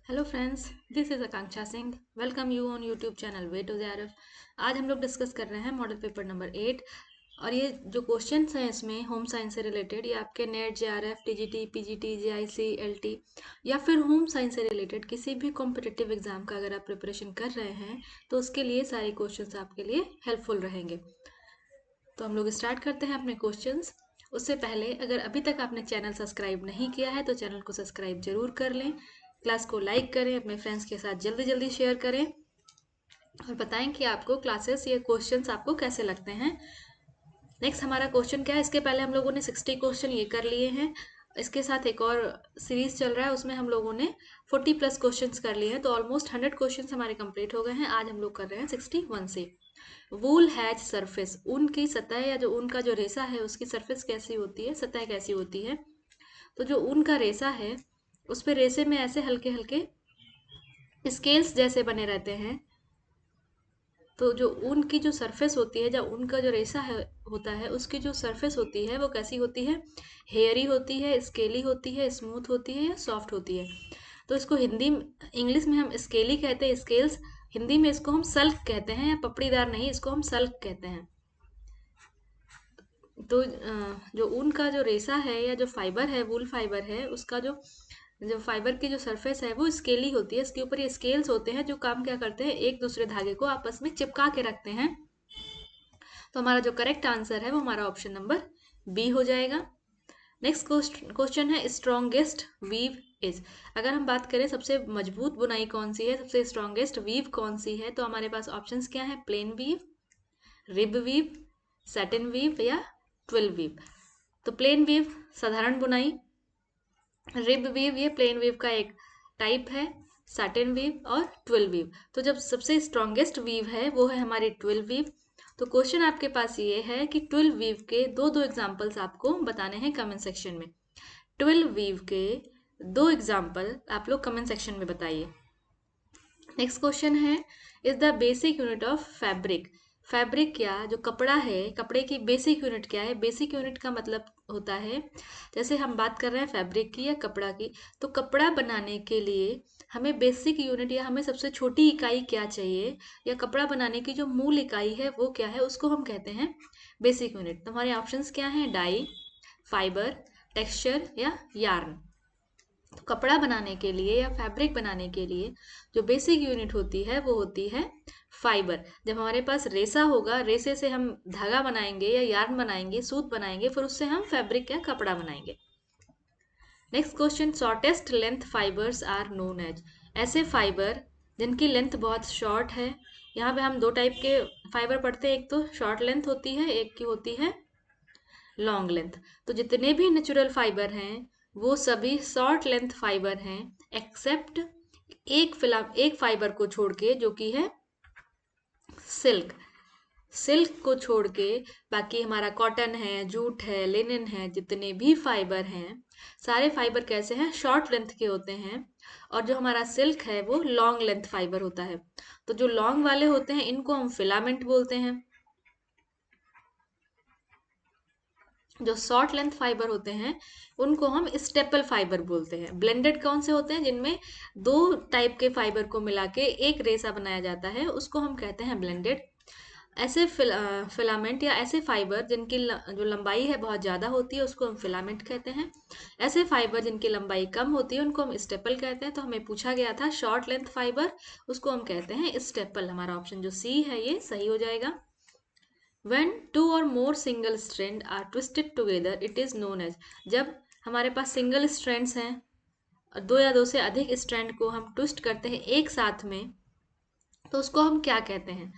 Hello friends, this is Akanksha Singh. Welcome you on YouTube channel way to JRF. आज हम लोग discuss कर रहे हैं मॉडल पेपर नंबर 8। और ये जो क्वेश्चंस हैं इसमें होम साइंस से रिलेटेड, ये आपके net, JRF, TGT, PGT, JIC, LT या फिर होम साइंस से रिलेटेड किसी भी कॉम्पिटिटिव एग्जाम का अगर आप प्रिपरेशन कर रहे हैं तो उसके लिए सारे क्वेश्चंस आपके लिए हेल्पफुल रहेंगे। तो हम लोग स्टार्ट करते हैं अपने क्वेश्चंस। उससे पहले अगर अभी तक आपने चैनल सब्सक्राइब नहीं किया है तो चैनल को सब्सक्राइब जरूर कर लें। क्लास को लाइक करें, अपने फ्रेंड्स के साथ जल्दी जल्दी शेयर करें और बताएं कि आपको क्लासेस या क्वेश्चंस आपको कैसे लगते हैं। नेक्स्ट हमारा क्वेश्चन क्या है, इसके पहले हम लोगों ने 60 क्वेश्चन ये कर लिए हैं। इसके साथ एक और सीरीज चल रहा है, उसमें हम लोगों ने 40 प्लस क्वेश्चंस कर लिए हैं, तो ऑलमोस्ट 100 क्वेश्चंस हमारे कंप्लीट हो गए हैं। आज हम लोग कर रहे हैं 61 से। वूल हैज सरफेस, ऊन की सतह या जो ऊन का जो रेसा है उसकी सरफेस कैसी होती है, सतह कैसी होती है। तो जो ऊन का रेसा है उस पे रेसे में ऐसे हल्के हल्के स्केल्स जैसे बने रहते हैं। तो जो ऊन की जो सरफेस होती है, जब ऊन का जो रेसा है होता है उसकी जो सरफेस होती है वो कैसी होती है, हेयरी होती है, स्केली होती है, स्मूथ होती है या सॉफ्ट होती है। तो इसको हिंदी इंग्लिश में हम स्केली कहते हैं, स्केल्स। हिंदी में इसको हम सल्क कहते हैं, या पपड़ीदार नहीं, इसको हम सल्क कहते हैं। तो जो ऊन का जो रेसा है या जो फाइबर है, वूल फाइबर है, उसका जो जो फाइबर की जो सरफेस है वो स्केली होती है। इसके ऊपर ये स्केल्स होते हैं जो काम क्या करते हैं, एक दूसरे धागे को आपस में चिपका के रखते हैं। तो हमारा जो करेक्ट आंसर है वो हमारा ऑप्शन नंबर बी हो जाएगा। नेक्स्ट क्वेश्चन है, स्ट्रॉन्गेस्ट वीव इज। अगर हम बात करें सबसे मजबूत बुनाई कौन सी है, सबसे स्ट्रॉन्गेस्ट वीव कौन सी है, तो हमारे पास ऑप्शंस क्या है, plain weave, rib weave, satin weave या ट्विल वीव। तो प्लेन वीव साधारण बुनाई, रिब वीव ये प्लेन वीव का एक टाइप है, सैटिन वीव और ट्विल वीव। तो जब सबसे स्ट्रॉन्गेस्ट वीव है वो है हमारी ट्विल वीव। तो क्वेश्चन आपके पास ये है कि ट्विल वीव के दो दो एग्जाम्पल्स आपको बताने हैं कमेंट सेक्शन में। ट्विल वीव के दो एग्जाम्पल आप लोग कमेंट सेक्शन में बताइए। नेक्स्ट क्वेश्चन है, is the basic unit of fabric. Fabric क्या, जो कपड़ा है, कपड़े की बेसिक यूनिट क्या है। बेसिक यूनिट का मतलब होता है, जैसे हम बात कर रहे हैं फैब्रिक की या कपड़ा की, तो कपड़ा बनाने के लिए हमें बेसिक यूनिट या हमें सबसे छोटी इकाई क्या चाहिए, या कपड़ा बनाने की जो मूल इकाई है वो क्या है, उसको हम कहते हैं बेसिक यूनिट। तो हमारे ऑप्शंस क्या हैं, डाई, फाइबर, टेक्सचर या यार्न। तो कपड़ा बनाने के लिए या फैब्रिक बनाने के लिए जो बेसिक यूनिट होती है वो होती है फाइबर। जब हमारे पास रेसा होगा, रेसे से हम धागा बनाएंगे या यार्न बनाएंगे, सूत बनाएंगे, फिर उससे हम फैब्रिक या कपड़ा बनाएंगे। Next question, shortest length fibres are known as. ऐसे फाइबर जिनकी लेंथ बहुत शॉर्ट है। यहाँ पे हम दो टाइप के फाइबर पढ़ते हैं, एक तो शॉर्ट लेंथ होती है, एक की होती है लॉन्ग लेंथ। तो जितने भी नेचुरल फाइबर हैं वो सभी शॉर्ट लेंथ फाइबर हैं, एक्सेप्ट एक फाइबर को छोड़ के, जो कि है सिल्क। सिल्क को छोड़ के बाकी हमारा कॉटन है, जूट है, लिनन है, जितने भी फाइबर हैं सारे फाइबर कैसे हैं, शॉर्ट लेंथ के होते हैं। और जो हमारा सिल्क है वो लॉन्ग लेंथ फाइबर होता है। तो जो लॉन्ग वाले होते हैं इनको हम फिलामेंट बोलते हैं। जो शॉर्ट लेंथ फाइबर होते हैं उनको हम स्टेपल फाइबर बोलते हैं। ब्लेंडेड कौन से होते हैं, जिनमें दो टाइप के फाइबर को मिला के एक रेसा बनाया जाता है, उसको हम कहते हैं ब्लेंडेड। ऐसे फिलामेंट या ऐसे फाइबर जिनकी जो लंबाई है बहुत ज़्यादा होती है उसको हम फिलामेंट कहते हैं। ऐसे फाइबर जिनकी लंबाई कम होती है उनको हम स्टेपल कहते हैं। तो हमें पूछा गया था शॉर्ट लेंथ फाइबर, उसको हम कहते हैं स्टेपल। हमारा ऑप्शन जो सी है ये सही हो जाएगा। When two or more single strand are twisted together, it is known as। जब हमारे पास सिंगल स्ट्रैंड्स हैं और दो या दो से अधिक स्ट्रैंड को हम ट्विस्ट करते हैं एक साथ में, तो उसको हम क्या कहते हैं,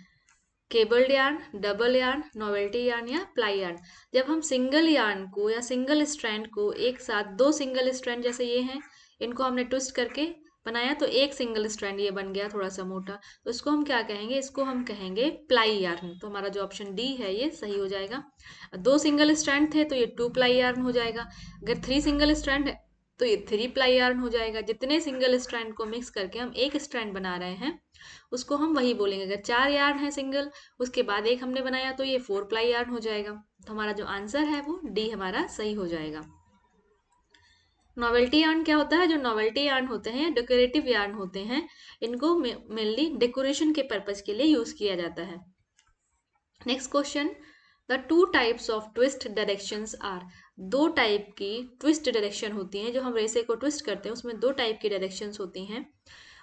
cabled yarn, double yarn, novelty yarn या प्लाई यार्न। जब हम सिंगल यार्न को या सिंगल स्ट्रैंड को एक साथ, दो सिंगल स्ट्रैंड जैसे ये हैं, इनको हमने ट्विस्ट करके बनाया तो एक सिंगल स्ट्रैंड ये बन गया थोड़ा सा मोटा, तो इसको हम क्या कहेंगे, इसको हम कहेंगे प्लाई यार्न। तो हमारा जो ऑप्शन डी है ये सही हो जाएगा। दो सिंगल स्ट्रैंड थे तो ये टू प्लाई यार्न हो जाएगा। अगर थ्री सिंगल स्ट्रैंड है तो ये थ्री प्लाई यार्न हो जाएगा। जितने सिंगल स्ट्रैंड को मिक्स करके हम एक स्ट्रैंड बना रहे हैं उसको हम वही बोलेंगे। अगर चार यार्न है सिंगल, उसके बाद एक हमने बनाया तो ये फोर प्लाई यार्न हो जाएगा। तो हमारा जो आंसर है वो डी हमारा सही हो जाएगा। नॉवेल्टी यार्न क्या होता है? जो नॉवेल्टी यार्न होते हैं, डेकोरेटिव यार्न होते हैं, इनको मेनली डेकोरेशन के पर्पज के लिए यूज किया जाता है। Next question, the two types of twist directions are. दो टाइप की ट्विस्ट डायरेक्शन होती हैं, जो हम रेसे को ट्विस्ट करते हैं उसमें दो टाइप की डायरेक्शंस होती हैं।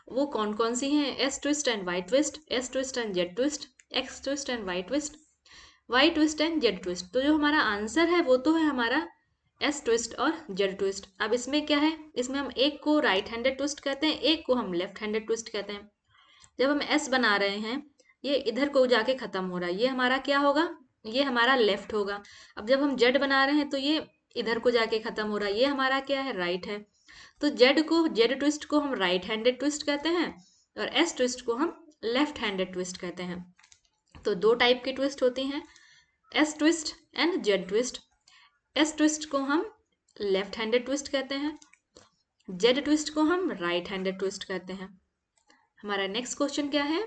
वो कौन कौन सी हैं? S twist and Y twist, S twist and Z twist, X twist and Y twist, Y twist and Z twist. तो जो हमारा आंसर है वो तो है हमारा एस ट्विस्ट और जेड ट्विस्ट। अब इसमें क्या है? इसमें हम एक को राइट हैंडेड ट्विस्ट कहते हैं, एक को हम लेफ्ट हैंडेड ट्विस्ट कहते हैं। जब हम एस बना रहे हैं, ये इधर को जाके खत्म हो रहा है, ये हमारा क्या होगा? ये हमारा लेफ्ट होगा। अब जब हम जेड बना रहे हैं तो ये इधर को जाके खत्म हो रहा है, ये हमारा क्या है? राइट है। तो जेड ट्विस्ट को हम राइट हैंडेड ट्विस्ट कहते हैं और एस ट्विस्ट को हम लेफ्ट हैंडेड ट्विस्ट कहते हैं। तो दो टाइप की ट्विस्ट होती हैं, S twist and Z twist. S twist को हम लेफ्ट हैंडेड ट्विस्ट कहते हैं, जेड ट्विस्ट को हम राइट हैंडेड ट्विस्ट कहते हैं। हमारा नेक्स्ट क्वेश्चन क्या है?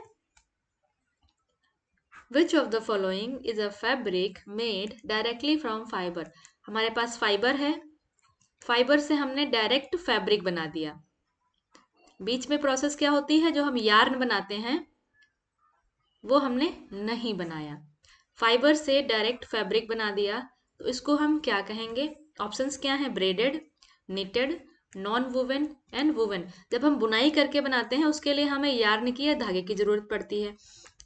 Which of the following is a fabric made directly from fibre. हमारे पास फाइबर है, फाइबर से हमने डायरेक्ट फैब्रिक बना दिया। बीच में प्रोसेस क्या होती है? जो हम यार्न बनाते हैं वो हमने नहीं बनाया, फाइबर से डायरेक्ट फैब्रिक बना दिया। तो इसको हम क्या कहेंगे? ऑप्शंस क्या हैं? Braided, knitted, non woven and woven. जब हम बुनाई करके बनाते हैं उसके लिए हमें यार्न की या धागे की जरूरत पड़ती है,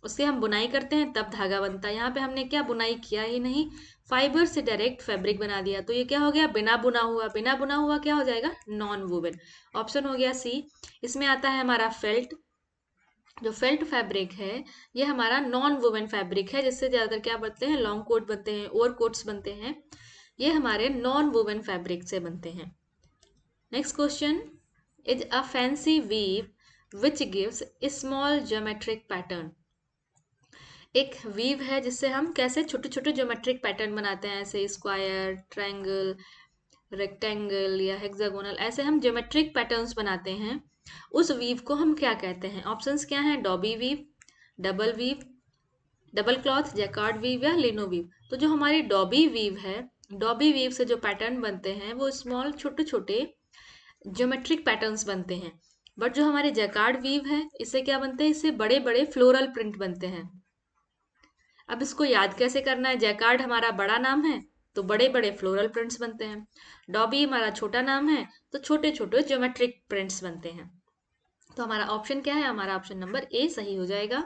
उससे हम बुनाई करते हैं तब धागा बनता है। यहाँ पे हमने क्या बुनाई किया ही नहीं, फाइबर से डायरेक्ट फैब्रिक बना दिया। तो ये क्या हो गया? बिना बुना हुआ। बिना बुना हुआ क्या हो जाएगा? Non woven. ऑप्शन हो गया सी। इसमें आता है हमारा फेल्ट। जो फेल्ट फैब्रिक है ये हमारा नॉन वुवन फैब्रिक है, जिससे ज्यादातर क्या बनते हैं? लॉन्ग कोट बनते हैं, ओवर कोट्स बनते हैं। ये हमारे नॉन वुवन फैब्रिक से बनते हैं। Next question, is a fancy weave which gives small geometric pattern. एक वीव है जिससे हम कैसे छोटे छोटे ज्योमेट्रिक पैटर्न बनाते हैं, ऐसे स्क्वायर, ट्रायंगल, रेक्टेंगल या हेक्सागोनल, ऐसे हम ज्योमेट्रिक पैटर्न्स बनाते हैं। उस वीव को हम क्या कहते हैं? ऑप्शंस क्या हैं? Dobby weave, double weave, double cloth, jacquard weave या लिनो वीव। तो जो हमारी डॉबी वीव है, डॉबी वीव से जो पैटर्न बनते हैं वो स्मॉल छोटे छोटे ज्योमेट्रिक पैटर्न्स बनते हैं। बट जो हमारे जैकार्ड वीव है इससे क्या बनते हैं? इससे बड़े बड़े फ्लोरल प्रिंट बनते हैं। अब इसको याद कैसे करना है? जैकार्ड हमारा बड़ा नाम है तो बड़े बड़े फ्लोरल प्रिंट्स बनते हैं, डॉबी हमारा छोटा नाम है तो छोटे छोटे ज्योमेट्रिक प्रिंट्स बनते हैं। तो हमारा ऑप्शन क्या है? हमारा ऑप्शन नंबर ए सही हो जाएगा।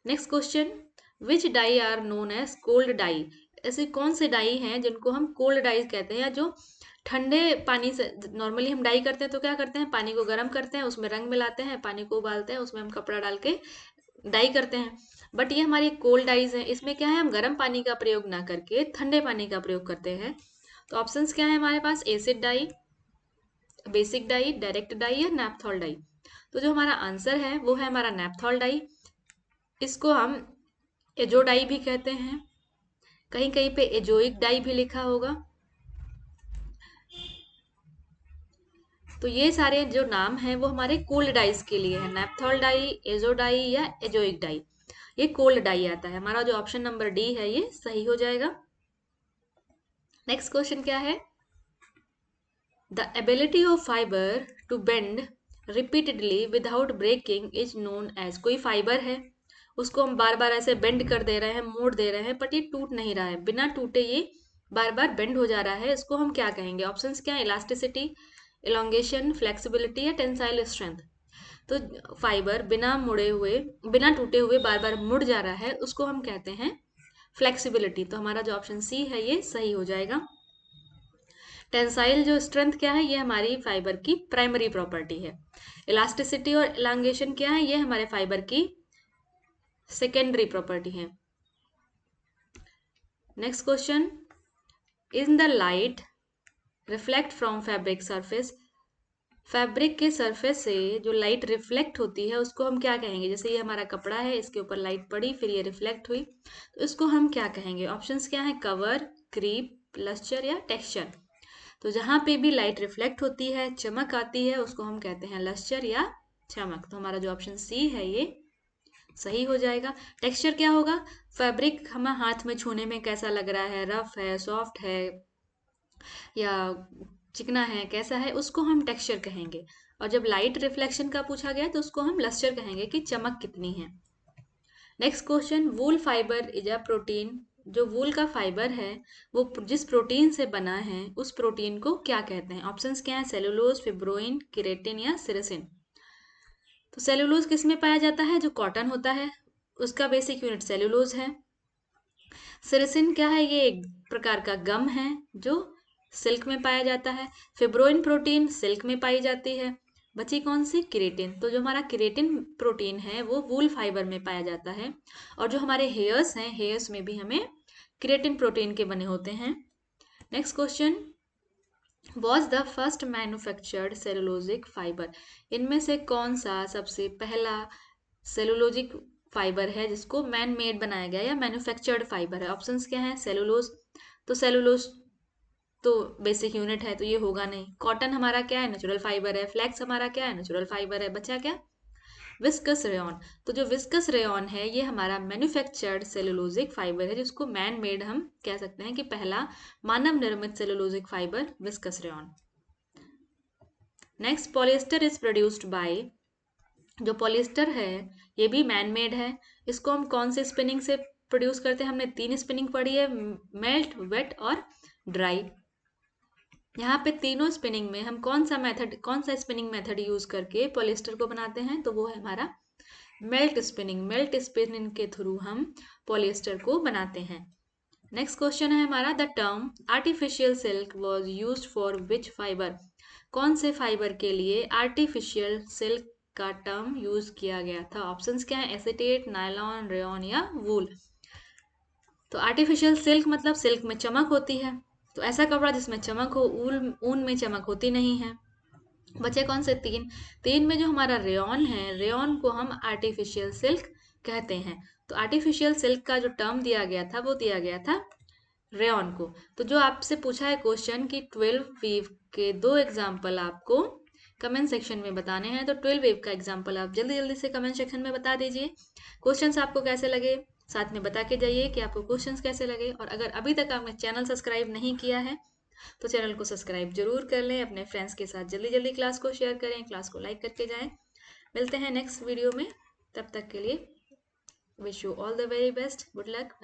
Next question, which dye are known as cold dye. ऐसे कौन से डाई हैं जिनको हम कोल्ड डाई कहते हैं, या जो ठंडे पानी से नॉर्मली हम डाई करते हैं तो क्या करते हैं? पानी को गर्म करते हैं, उसमें रंग मिलाते हैं, पानी को उबालते हैं, उसमें हम कपड़ा डाल के डाई करते हैं। बट ये हमारी कोल्ड डाइज है, इसमें क्या है? हम गर्म पानी का प्रयोग ना करके ठंडे पानी का प्रयोग करते हैं। तो ऑप्शंस क्या है हमारे पास? Acid dye, basic dye, direct dye या नैपथॉल डाई। तो जो हमारा आंसर है वो है हमारा नैपथॉल डाई। इसको हम एजो डाई भी कहते हैं, कहीं कहीं पे एजोइक डाई भी लिखा होगा। तो ये सारे जो नाम हैं वो हमारे कोल्ड डाइज के लिए है, नैपथॉल डाई, एजो डाई या एजोइक डाई। ये कोल्ड डाई आता है। हमारा जो ऑप्शन नंबर डी है ये सही हो जाएगा। नेक्स्ट क्वेश्चन क्या है? The ability of fibre to bend repeatedly without breaking is known as. कोई फाइबर है, उसको हम बार बार ऐसे बेंड कर दे रहे हैं, मोड़ दे रहे हैं, बट ये टूट नहीं रहा है, बिना टूटे ये बार बार बेंड हो जा रहा है, इसको हम क्या कहेंगे? ऑप्शंस क्या है? इलास्टिसिटी, इलोंगेशन, फ्लेक्सिबिलिटी या टेंसाइल स्ट्रेंथ। तो फाइबर बिना मुड़े हुए, बिना टूटे हुए बार बार मुड़ जा रहा है, उसको हम कहते हैं फ्लेक्सिबिलिटी। तो हमारा जो ऑप्शन सी है ये सही हो जाएगा। टेंसाइल जो स्ट्रेंथ क्या है? ये हमारी फाइबर की प्राइमरी प्रॉपर्टी है। इलास्टिसिटी और इलांगेशन क्या है? ये हमारे फाइबर की सेकेंडरी प्रॉपर्टी है। Next question, in the light reflect from fabric surface. Fabric के सरफेस से जो लाइट रिफ्लेक्ट होती है उसको हम क्या कहेंगे? जैसे ये हमारा कपड़ा है, इसके ऊपर लाइट पड़ी, फिर ये रिफ्लेक्ट हुई, तो इसको हम क्या कहेंगे? ऑप्शंस क्या है? कवर, क्रीप, लस्चर या टेक्सचर। तो जहां पे भी लाइट रिफ्लेक्ट होती है, चमक आती है, उसको हम कहते हैं लस्चर या चमक। तो हमारा जो ऑप्शन सी है ये सही हो जाएगा। टेक्सचर क्या होगा? फैब्रिक हमें हाथ में छूने में कैसा लग रहा है, रफ है, सॉफ्ट है, या चिकना है, कैसा है, उसको हम टेक्सचर कहेंगे। और जब लाइट रिफ्लेक्शन का पूछा गया तो उसको हम लस्टर कहेंगे कि चमक कितनी है। Next question, wool fibre is a protein. जो वूल का फाइबर है वो जिस प्रोटीन से बना है उस प्रोटीन को क्या कहते हैं? ऑप्शंस क्या है? सेलुलोज, फिब्रोइन, केराटिन या सिरेसिन। तो सेलुलोज किस में पाया जाता है? जो कॉटन होता है उसका बेसिक यूनिट सेलुलोज है। सिरेसिन क्या है? ये एक प्रकार का गम है जो सिल्क में पाया जाता है। फिब्रोइन प्रोटीन सिल्क में पाई जाती है। बची कौन सी? केराटिन। तो जो हमारा केराटिन प्रोटीन है वो वूल फाइबर में पाया जाता है। और जो हमारे हेयर्स हैं, हेयर्स में भी हमें केराटिन प्रोटीन के बने होते हैं। Next question, was the first manufactured cellulosic fibre. इनमें से कौन सा सबसे पहला सेलुलोजिक फाइबर है जिसको मैन मेड बनाया गया या मैन्युफैक्चर्ड फाइबर है? ऑप्शंस क्या है? सेलुलोज, तो सेलुलोज तो बेसिक यूनिट है तो ये होगा नहीं। कॉटन हमारा क्या है? नेचुरल फाइबर है। फ्लैक्स हमारा क्या है? नेचुरल फाइबर है। बचा क्या? Viscous rayon. तो जो विस्कस रेयन है ये हमारा मैन्युफैक्चर्ड सेलुलोजिक फाइबर है जिसको मैन मेड हम कह सकते हैं कि पहला मानव निर्मित cellulosic fibre viscous rayon. Next, polyester is produced by. जो पॉलिएस्टर है ये भी मैन मेड है। इसको हम कौन से स्पिनिंग से प्रोड्यूस करते हैं? हमने 3 स्पिनिंग पढ़ी है, मेल्ट, वेट और ड्राई। यहाँ पे तीनों स्पिनिंग में हम कौन सा स्पिनिंग मेथड यूज करके पॉलिएस्टर को बनाते हैं? तो वो है हमारा मेल्ट स्पिनिंग। मेल्ट स्पिनिंग के थ्रू हम पॉलिएस्टर को बनाते हैं। नेक्स्ट क्वेश्चन है हमारा, the term artificial silk was use for which fibre. कौन से फाइबर के लिए आर्टिफिशियल सिल्क का टर्म यूज किया गया था? ऑप्शंस क्या है? एसीटेट, नायलॉन, रेयन या वूल। तो आर्टिफिशियल सिल्क मतलब सिल्क में चमक होती है, तो ऐसा कपड़ा जिसमें चमक हो। ऊन में चमक होती नहीं है। बचे कौन से? तीन में जो हमारा रेयन है, रेयन को हम आर्टिफिशियल सिल्क कहते हैं। तो आर्टिफिशियल सिल्क का जो टर्म दिया गया था वो दिया गया था रेयन को। तो जो आपसे पूछा है क्वेश्चन कि 12 वीव के 2 एग्जाम्पल आपको कमेंट सेक्शन में बताने हैं, तो 12 वेव का एग्जाम्पल आप जल्दी जल्दी से कमेंट सेक्शन में बता दीजिए। क्वेश्चंस आपको कैसे लगे साथ में बता के जाइए कि आपको क्वेश्चंस कैसे लगे। और अगर अभी तक आपने चैनल सब्सक्राइब नहीं किया है तो चैनल को सब्सक्राइब जरूर कर लें। अपने फ्रेंड्स के साथ जल्दी जल्दी क्लास को शेयर करें, क्लास को लाइक करके जाएं। मिलते हैं नेक्स्ट वीडियो में, तब तक के लिए wish you all the very best, good luck.